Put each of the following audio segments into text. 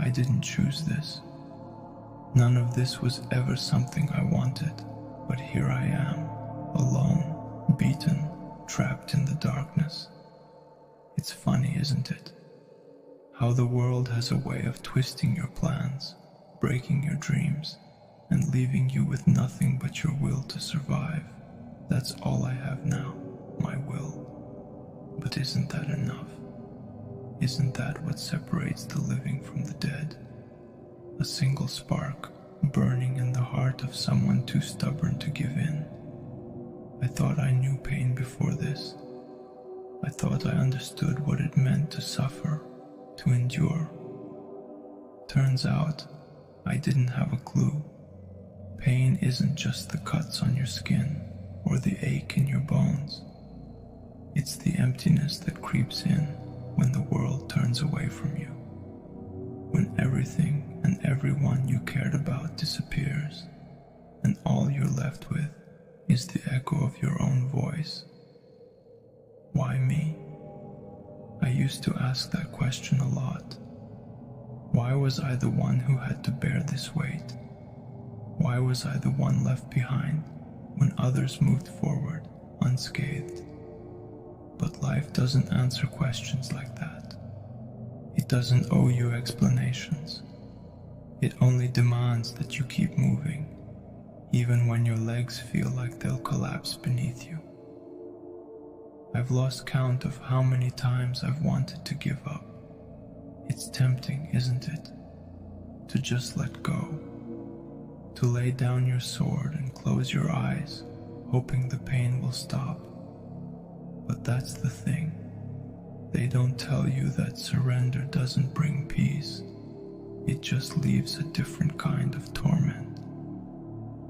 I didn't choose this. None of this was ever something I wanted, but here I am, alone, beaten, trapped in the darkness. It's funny, isn't it? How the world has a way of twisting your plans, breaking your dreams, and leaving you with nothing but your will to survive. That's all I have now, my will. But isn't that enough? Isn't that what separates the living from the dead? A single spark, burning in the heart of someone too stubborn to give in. I thought I knew pain before this. I thought I understood what it meant to suffer, to endure. Turns out, I didn't have a clue. Pain isn't just the cuts on your skin or the ache in your bones. It's the emptiness that creeps in when the world turns away from you. When everything and everyone you cared about disappears, and all you're left with is the echo of your own voice. Why me? I used to ask that question a lot. Why was I the one who had to bear this weight? Why was I the one left behind when others moved forward unscathed? But life doesn't answer questions like that. It doesn't owe you explanations. It only demands that you keep moving, even when your legs feel like they'll collapse beneath you. I've lost count of how many times I've wanted to give up. It's tempting, isn't it? To just let go. To lay down your sword and close your eyes, hoping the pain will stop. But that's the thing. They don't tell you that surrender doesn't bring peace. It just leaves a different kind of torment.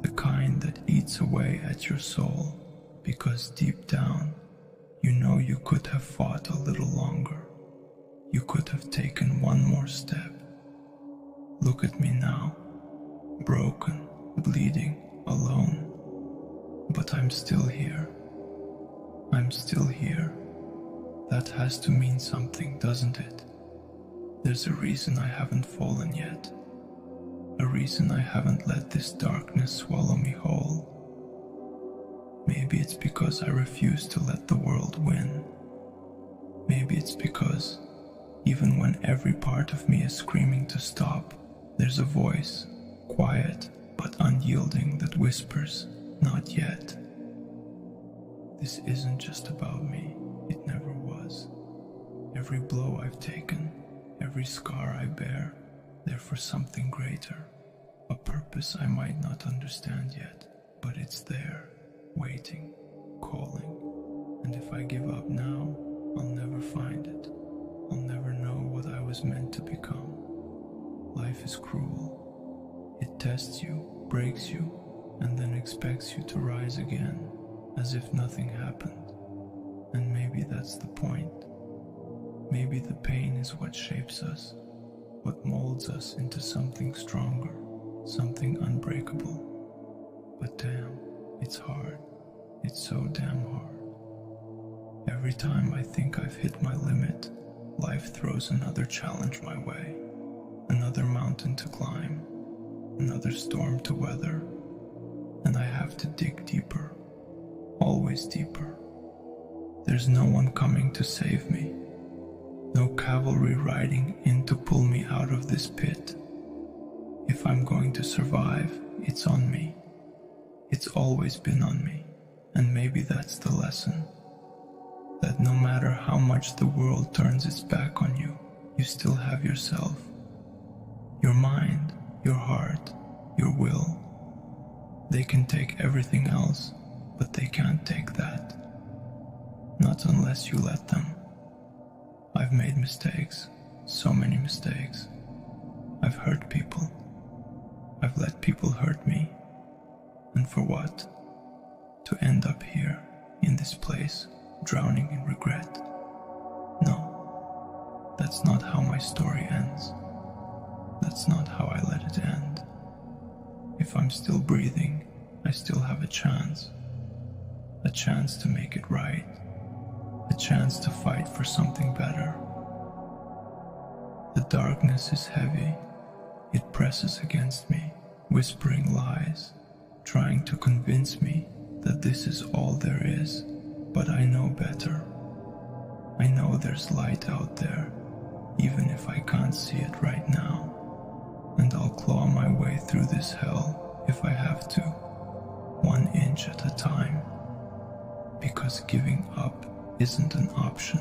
The kind that eats away at your soul, because deep down, you know you could have fought a little longer. You could have taken one more step. Look at me now, broken, bleeding, alone. But I'm still here. I'm still here. That has to mean something, doesn't it? There's a reason I haven't fallen yet. A reason I haven't let this darkness swallow me whole. Maybe it's because I refuse to let the world win. Maybe it's because, even when every part of me is screaming to stop, there's a voice, quiet but unyielding, that whispers, "Not yet." This isn't just about me. It never was. Every blow I've taken, every scar I bear, they're for something greater. A purpose I might not understand yet, but it's there, waiting, calling. And if I give up now, I'll never find it. I'll never know what I was meant to become. Life is cruel. It tests you, breaks you, and then expects you to rise again, as if nothing happened. And maybe that's the point. Maybe the pain is what shapes us, what molds us into something stronger, something unbreakable. But damn, it's hard. It's so damn hard. Every time I think I've hit my limit, life throws another challenge my way, another mountain to climb, another storm to weather, and I have to dig deeper, always deeper. There's no one coming to save me, no cavalry riding in to pull me out of this pit. If I'm going to survive, it's on me. It's always been on me, and maybe that's the lesson. That no matter how much the world turns its back on you, you still have yourself. Your mind, your heart, your will. They can take everything else, but they can't take that. Not unless you let them. I've made mistakes, so many mistakes. I've hurt people. I've let people hurt me. And for what? To end up here, in this place, drowning in regret. No, that's not how my story ends. That's not how I let it end. If I'm still breathing, I still have a chance. A chance to make it right. A chance to fight for something better. The darkness is heavy, It presses against me, whispering lies, trying to convince me that this is all there is, but I know better. I know there's light out there, even if I can't see it right now, and I'll claw my way through this hell if I have to, 1 inch at a time, because giving up isn't an option,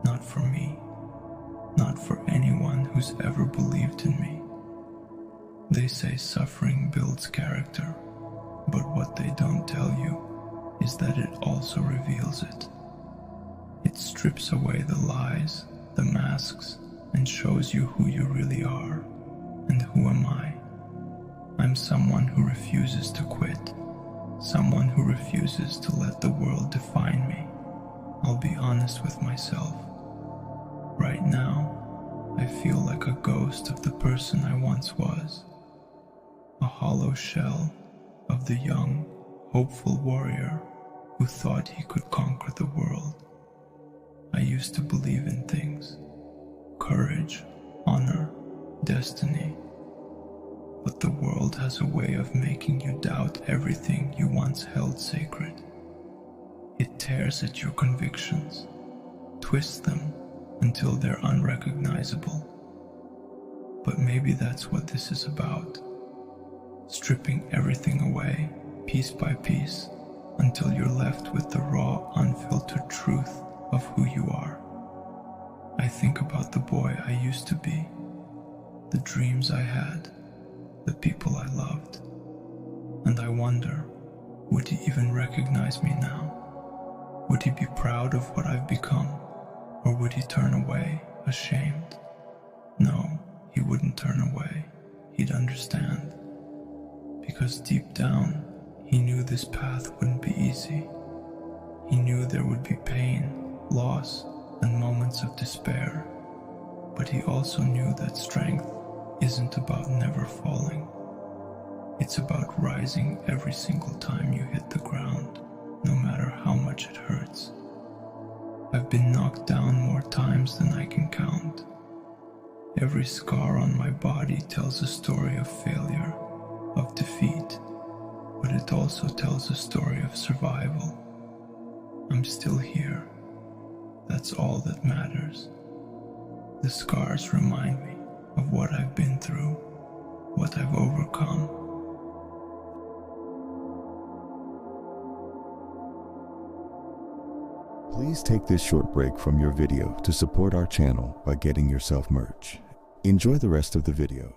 not for me, not for anyone who's ever believed in me. They say suffering builds character, but what they don't tell you is that it also reveals it. It strips away the lies, the masks, and shows you who you really are. And who am I? I'm someone who refuses to quit, someone who refuses to let the world define me. I'll be honest with myself. Right now, I feel like a ghost of the person I once was, a hollow shell of the young, hopeful warrior who thought he could conquer the world. I used to believe in things, courage, honor, destiny. But the world has a way of making you doubt everything you once held sacred. It tears at your convictions, twists them until they're unrecognizable. But maybe that's what this is about. Stripping everything away, piece by piece, until you're left with the raw, unfiltered truth of who you are. I think about the boy I used to be, the dreams I had, the people I loved, and I wonder, would he even recognize me now? Would he be proud of what I've become, or would he turn away, ashamed? No, he wouldn't turn away. He'd understand. Because deep down, he knew this path wouldn't be easy. He knew there would be pain, loss, and moments of despair. But he also knew that strength isn't about never falling. It's about rising every single time you hit the ground, no matter how much it hurts. I've been knocked down more times than I can count. Every scar on my body tells a story of failure, of defeat, but it also tells a story of survival. I'm still here. That's all that matters. The scars remind me of what I've been through, what I've overcome. Please take this short break from your video to support our channel by getting yourself merch. Enjoy the rest of the video.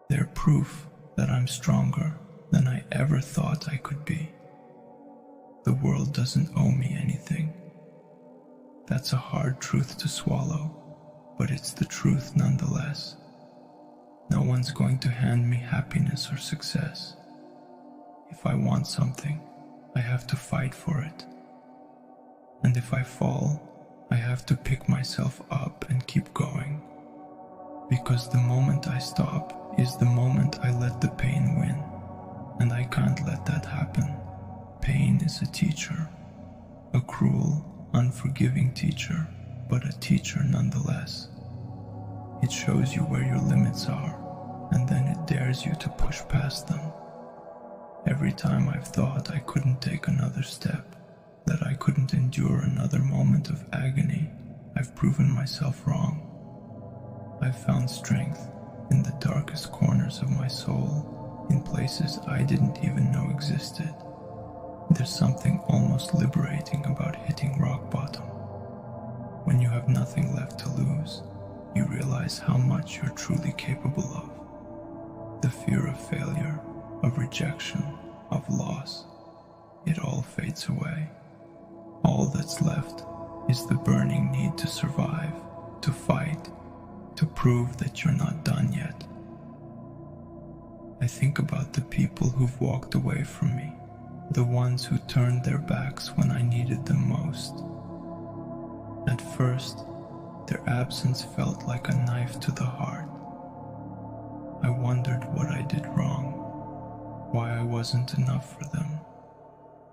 They're proof that I'm stronger than I ever thought I could be. The world doesn't owe me anything. That's a hard truth to swallow, but it's the truth nonetheless. No one's going to hand me happiness or success. If I want something, I have to fight for it. And if I fall, I have to pick myself up and keep going. Because the moment I stop is the moment I let the pain win, and I can't let that happen. Pain is a teacher, a cruel, unforgiving teacher, but a teacher nonetheless. It shows you where your limits are, and then it dares you to push past them. Every time I've thought I couldn't take another step, that I couldn't endure another moment of agony, I've proven myself wrong. I've found strength in the darkest corners of my soul, in places I didn't even know existed. There's something almost liberating about hitting rock bottom. When you have nothing left to lose, you realize how much you're truly capable of. The fear of failure, of rejection, of loss, it all fades away. All that's left is the burning need to survive, to fight, to prove that you're not done yet. I think about the people who've walked away from me, the ones who turned their backs when I needed them most. At first, their absence felt like a knife to the heart. I wondered what I did wrong, why I wasn't enough for them.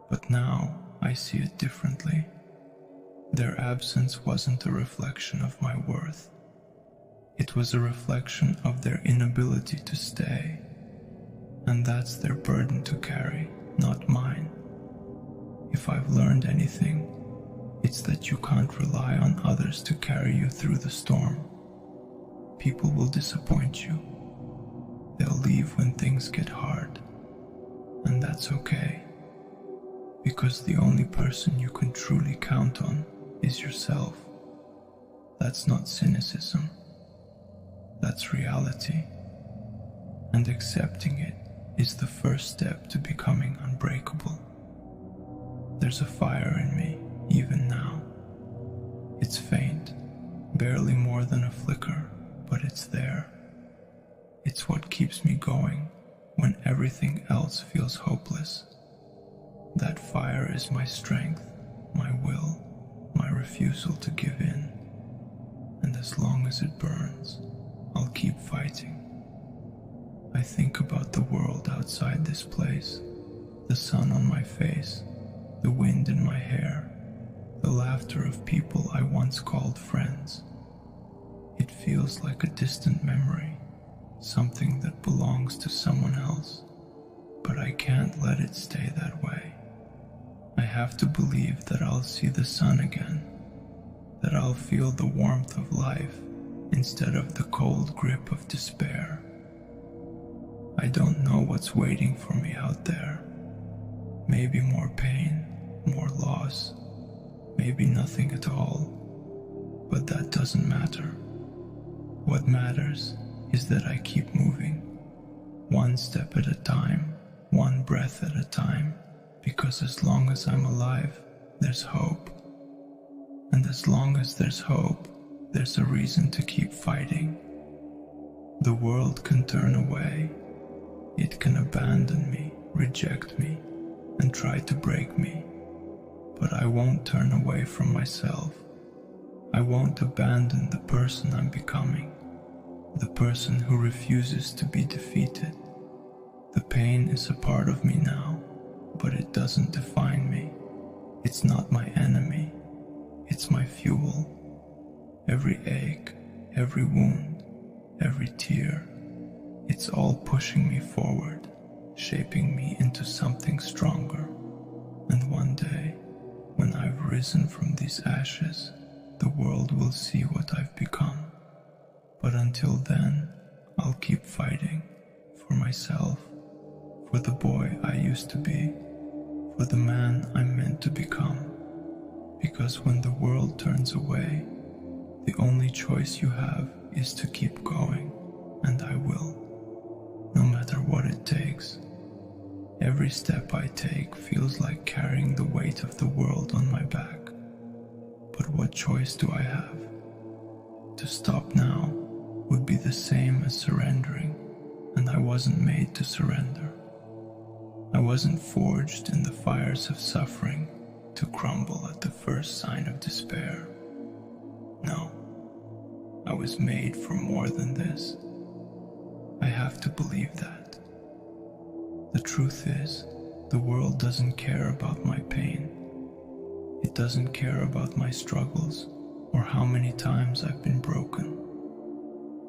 But now I see it differently. Their absence wasn't a reflection of my worth. It was a reflection of their inability to stay. And that's their burden to carry, not mine. If I've learned anything, it's that you can't rely on others to carry you through the storm. People will disappoint you. They'll leave when things get hard. And that's okay. Because the only person you can truly count on is yourself. That's not cynicism. That's reality. And accepting it is the first step to becoming unbreakable. There's a fire in me, even now. It's faint, barely more than a flicker, but it's there. It's what keeps me going when everything else feels hopeless. That fire is my strength, my will, my refusal to give in. And as long as it burns, I'll keep fighting. I think about the world outside this place, the sun on my face, the wind in my hair, the laughter of people I once called friends. It feels like a distant memory, something that belongs to someone else, but I can't let it stay that way. I have to believe that I'll see the sun again, that I'll feel the warmth of life instead of the cold grip of despair. I don't know what's waiting for me out there. Maybe more pain, more loss, maybe nothing at all. But that doesn't matter. What matters is that I keep moving, one step at a time, one breath at a time, because as long as I'm alive, there's hope. And as long as there's hope, there's a reason to keep fighting. The world can turn away. It can abandon me, reject me, and try to break me. But I won't turn away from myself. I won't abandon the person I'm becoming, the person who refuses to be defeated. The pain is a part of me now, but it doesn't define me. It's not my enemy. It's my fuel. Every ache, every wound, every tear, it's all pushing me forward, shaping me into something stronger. And one day, when I've risen from these ashes, the world will see what I've become. But until then, I'll keep fighting for myself, for the boy I used to be, for the man I'm meant to become. Because when the world turns away, the only choice you have is to keep going, and I will, no matter what it takes. Every step I take feels like carrying the weight of the world on my back. But what choice do I have? To stop now would be the same as surrendering, and I wasn't made to surrender. I wasn't forged in the fires of suffering to crumble at the first sign of despair. No, I was made for more than this. I have to believe that. The truth is, the world doesn't care about my pain. It doesn't care about my struggles or how many times I've been broken.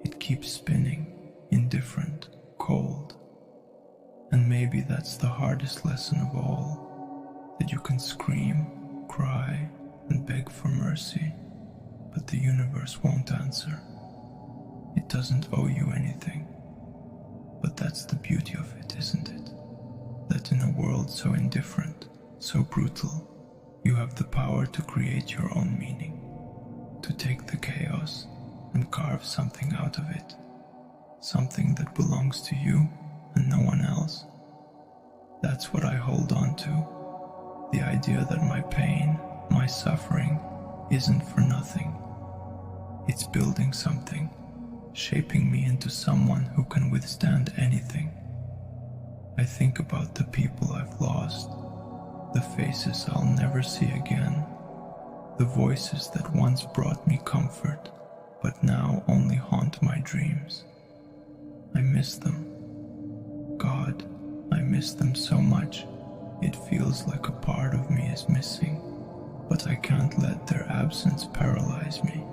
It keeps spinning, indifferent, cold. And maybe that's the hardest lesson of all, that you can scream, cry, and beg for mercy, but the universe won't answer. It doesn't owe you anything. But that's the beauty of it, isn't it? That in a world so indifferent, so brutal, you have the power to create your own meaning, to take the chaos and carve something out of it, something that belongs to you and no one else. That's what I hold on to, the idea that my pain, my suffering, isn't for nothing. It's building something, shaping me into someone who can withstand anything. I think about the people I've lost, the faces I'll never see again, the voices that once brought me comfort, but now only haunt my dreams. I miss them. God, I miss them so much. It feels like a part of me is missing. but I can't let their absence paralyze me.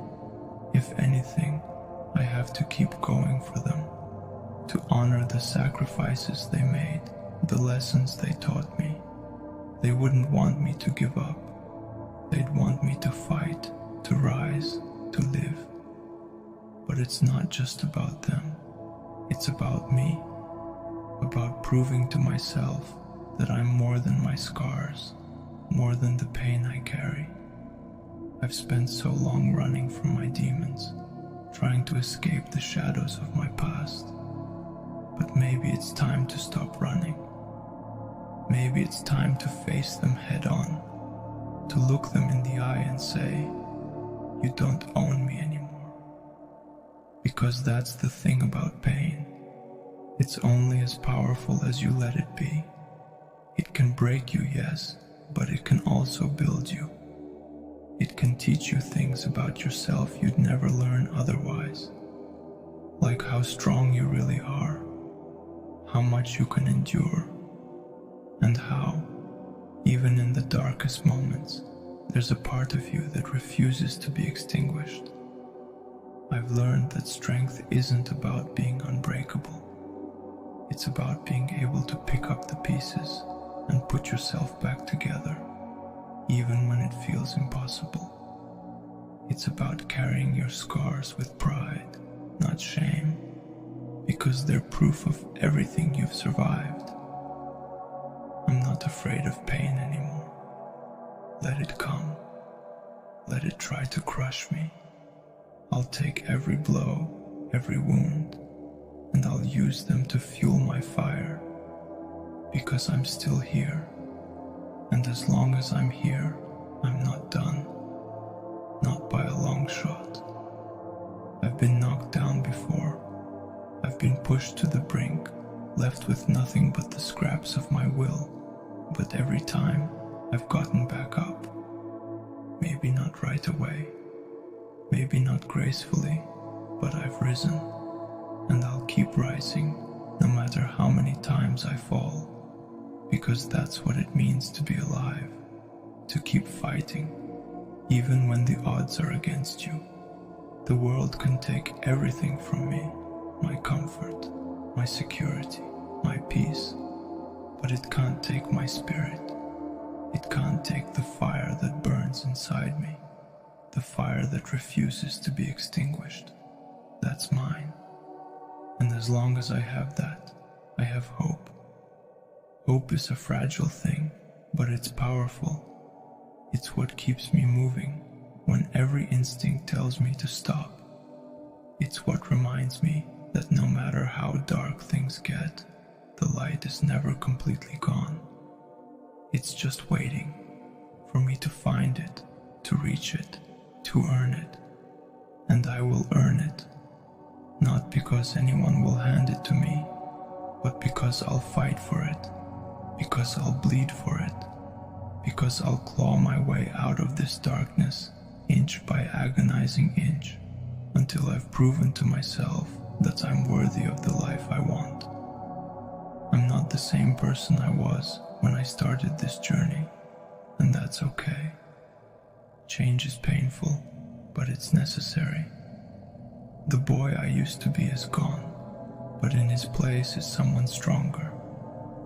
If anything, I have to keep going for them, to honor the sacrifices they made, the lessons they taught me. They wouldn't want me to give up. They'd want me to fight, to rise, to live. But it's not just about them. It's about me, about proving to myself that I'm more than my scars, more than the pain I carry. I've spent so long running from my demons, trying to escape the shadows of my past. But maybe it's time to stop running. Maybe it's time to face them head on, to look them in the eye and say, "You don't own me anymore." Because that's the thing about pain. It's only as powerful as you let it be. It can break you, yes, but it can also build you. It can teach you things about yourself you'd never learn otherwise. Like how strong you really are, how much you can endure, and how, even in the darkest moments, there's a part of you that refuses to be extinguished. I've learned that strength isn't about being unbreakable. It's about being able to pick up the pieces and put yourself back together, even when it feels impossible. It's about carrying your scars with pride, not shame, because they're proof of everything you've survived. I'm not afraid of pain anymore. Let it come. Let it try to crush me. I'll take every blow, every wound, and I'll use them to fuel my fire, because I'm still here. And as long as I'm here, I'm not done. Not by a long shot. I've been knocked down before. I've been pushed to the brink, left with nothing but the scraps of my will. But every time, I've gotten back up. Maybe not right away. Maybe not gracefully, but I've risen. And I'll keep rising, no matter how many times I fall. Because that's what it means to be alive, to keep fighting, even when the odds are against you. The world can take everything from me, my comfort, my security, my peace, but it can't take my spirit. It can't take the fire that burns inside me, the fire that refuses to be extinguished. That's mine. And as long as I have that, I have hope. Hope is a fragile thing, but it's powerful. It's what keeps me moving when every instinct tells me to stop. It's what reminds me that no matter how dark things get, the light is never completely gone. It's just waiting for me to find it, to reach it, to earn it. And I will earn it, not because anyone will hand it to me, but because I'll fight for it, because I'll bleed for it, because I'll claw my way out of this darkness, inch by agonizing inch, until I've proven to myself that I'm worthy of the life I want. I'm not the same person I was when I started this journey, and that's okay. Change is painful, but it's necessary. The boy I used to be is gone, but in his place is someone stronger,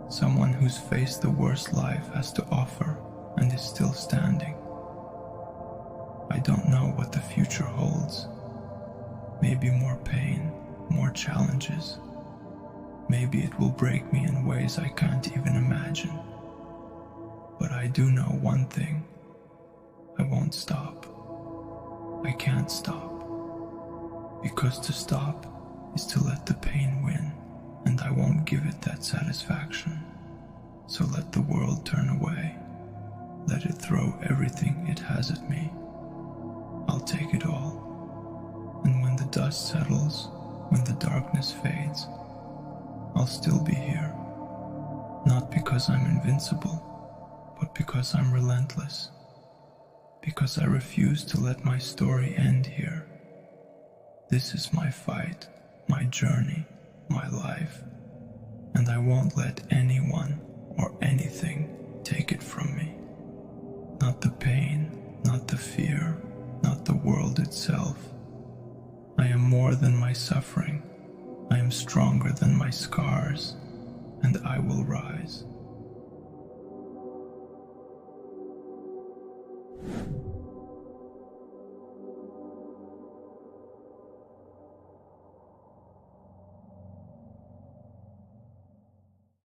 someone who's faced the worst life has to offer and is still standing. I don't know what the future holds. Maybe more pain, more challenges. Maybe it will break me in ways I can't even imagine. But I do know one thing. I won't stop. I can't stop. Because to stop is to let the pain win, and I won't give it that satisfaction. So let the world turn away. Let it throw everything it has at me. I'll take it all. And when the dust settles, when the darkness fades, I'll still be here. Not because I'm invincible, but because I'm relentless. Because I refuse to let my story end here. This is my fight, my journey, my life, and I won't let anyone or anything take it from me. Not the pain, fear, not the world itself. I am more than my suffering. I am stronger than my scars, and I will rise.